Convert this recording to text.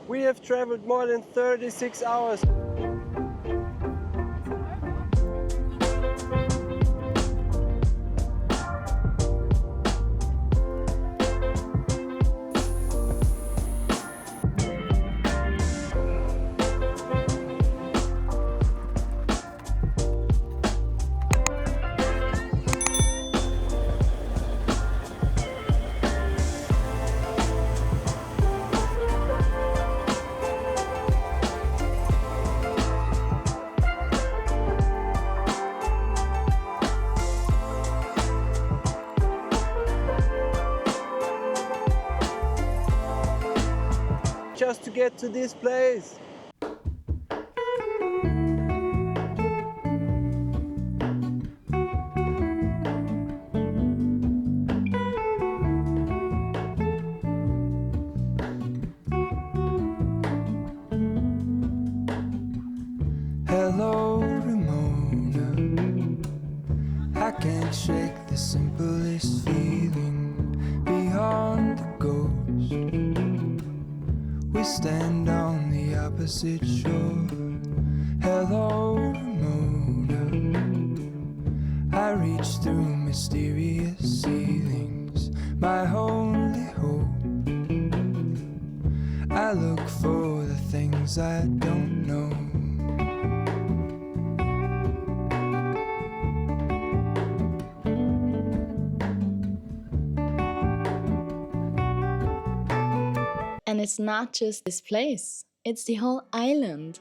We have traveled more than 36 hours. Just to get to this place. Hello, Ramona. I can't shake the simplest feeling beyond the ghost. We stand on the opposite shore. Hello, Ramona. I reach through mysterious ceilings, my only hope. I look for the things I don't know. And it's not just this place, it's the whole island.